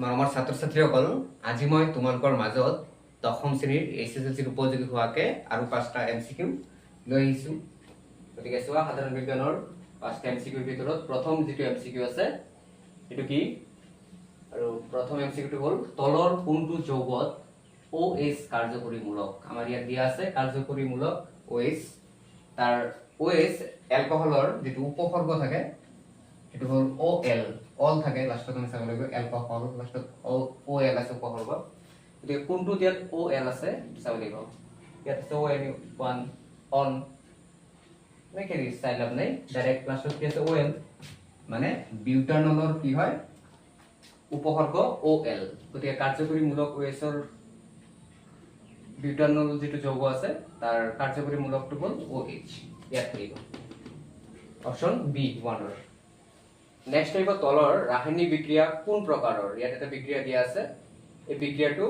মৰমৰ ছাত্ৰ ছাত্ৰীসকল, আজি মই তোমালোকৰ মাজত দশম শ্ৰেণীৰ এছএছএলচিৰ উপযোগী হোৱাকে আৰু 5টা এমচিকিউ লৈ আহিছো। গতিকে চোৱা, সাধাৰণ বিজ্ঞানৰ 5টা এমচিকিউৰ ভিতৰত প্ৰথম যিটো এমচিকিউ আছে এটো কি, আৰু প্ৰথম এমচিকিউটো হ'ল তলৰ কোনটো যৌগত OH কাৰ্যকৰীমূলক। আমাৰ ইয়াত দিয়া আছে কাৰ্যকৰীমূলক OH। তাৰ OH এলকহলৰ যিটো উপসৰ্গ থাকে এটো হ'ল OL, অল থাকে লাষ্টত। আমি চাব লাগিব এলকহল লাষ্টত OL আছে উপসৰ্গ। গতিকে কোনটো ইয়াত OL আছে চাব লাগিব। ইয়াত আছে ON অন, নেকি চাই লাভ নাই, ডাইৰেক্ট লাষ্টত কি আছে OL, মানে বিউটানলৰ কি হয় উপসৰ্গ OL। গতিকে কাৰ্যকৰীমূলক OH ৰ বিউটানল যেটো যৌগ আছে তাৰ কাৰ্যকৰীমূলকটো হ'ল OH। ইয়াত থাকিব অপচন বি 1 ৰ। নেক্সট আহিব তলৰ ৰাসায়নিক বিক্ৰিয়া কোন প্ৰকাৰৰ। ইয়াত এটা বিক্ৰিয়া দিয়া আছে, এই বিক্ৰিয়াটো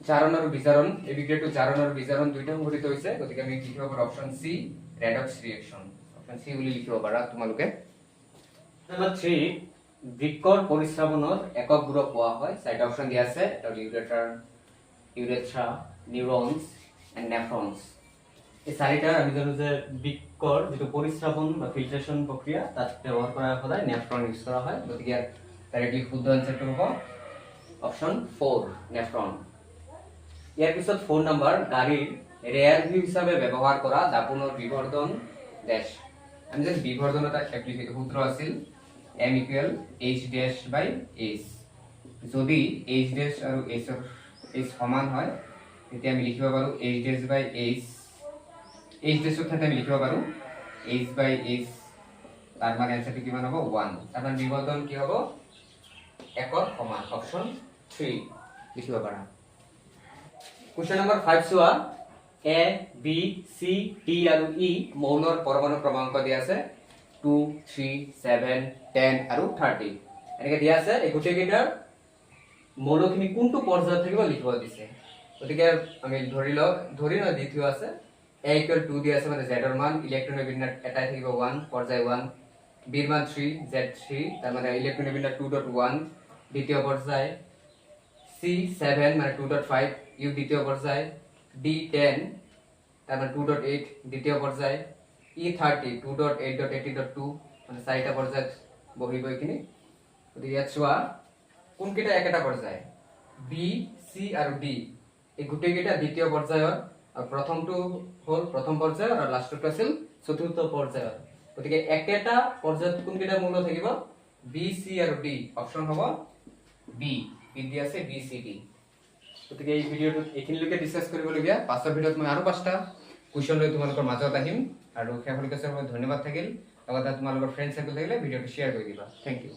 জাৰণ আৰু বিজাৰণ। এই বিক্ৰিয়াটো জাৰণ আৰু বিজাৰণ দুইটা সংঘটিত হৈছে। গতিকে আমি লিখিব পাৰো option C redox reaction. Option C বুলি লিখিব পাৰা তোমালোকে। নম্বৰ 3 বৃক্কৰ পৰিস্ৰাৱনৰ এককবোৰক কোৱা হয়। চাৰিটা অপচন দিয়া আছে, এটা ইউৰেথ্ৰা, নিউৰনছ এণ্ড নেফ্ৰনছ। এই চাৰিটাৰ আমি জানো যে বৃক্কৰ যেটো পৰিস্ৰাৱন বা ফিল্ট্ৰেশন প্ৰক্ৰিয়া তাত ব্যৱহাৰ কৰা সদায় নেফ্ৰন ইউজ কৰা হয়। গতিকে ইয়াত ডাইৰেক্টলি শুদ্ধ আনসাৰটো হ'ব অপচন 4 নেফ্ৰন। ইয়াৰ পিছত 4 নম্বৰ গাড়ীৰ ৰেয়াৰ ভিউ হিচাপে ব্যৱহাৰ কৰা দাপোনৰ বিবৰ্ধন ড্যাশ। আমি জানো বিবৰ্ধনৰ এটা সূত্র আছিল m = h dash by h। যদি h dash আৰু h সমান হয় তেতিয়া আমি লিখিব পাৰো h dash by h। h dash ৰ ঠাইত আমি লিখিব পাৰো h by h। তাৰ মানে আনসাৰটো কিমান হ'ব 1। তাৰ মানে বিবৰ্ধন কি হ'ব 1 ৰ সমান। অপচন 3 লিখিব পাৰা। কোৱেশ্চন নম্বৰ 5 চোৱা, A, B, C, D আৰু E মৌলৰ পৰমাণু ক্ৰমাংক দিয়া আছে 2, 3, 7, 10 আৰু 30 এনেকে দিয়া আছে। এই গোটেইকেইটাৰ মৌলখিনি কোনটো পৰ্যায়ত থাকিব লিখিব দিছে। গতিকে আমি ধৰি দ্বিতীয় আছে A = 2 দিয়া আছে, মানে Z ৰ মান ইলেক্ট্ৰনৰ বিন্যাস এটাই থাকিব 1 পৰ্যায় 1। B ৰ মান 3 Z3, তাৰ মানে ইলেক্ট্ৰনৰ বিন্যাস 2.1 দ্বিতীয় পৰ্যায়। C 7 মানে 2.5 ইউ দ্বিতীয় পৰ্যায়। D 10 তাৰ মানে 2.8 দ্বিতীয় পৰ্যায়। E 30 2.8.80.2 মানে চাৰিটা পৰ্যায়ত বহিব এইখিনি। গতিকে ইয়াত চোৱা কোনকেইটা একেটা পৰ্যায়, B, C আৰু D এই গোটেইকেইটা দ্বিতীয় পৰ্যায়ৰ, আৰু প্ৰথমটো হ'ল প্ৰথম পৰ্যায় আৰু লাষ্টটো আছিল চতুৰ্থ পৰ্যায়ৰ। গতিকে একেটা পৰ্যায়ত কোনকেইটা মৌল থাকিব B, C আৰু D। অপচন হ'ব B। বিদ্যা আছে B, C, D। গতিকে এই ভিডিওটো এইখিনিলৈকে ডিসকাস কৰিবলগীয়া। পাছৰ ভিডিওত মই আৰু 5টা কুৱেশ্যন লৈ তোমালোকৰ মাজত আহিম। আৰু শেষলৈকে চাই ধন্যবাদ থাকিল। লগতে তোমালোকৰ ফ্ৰেণ্ড সাৰ্কেল থাকিলে ভিডিওটো শ্বেয়াৰ কৰি দিবা। Thank U.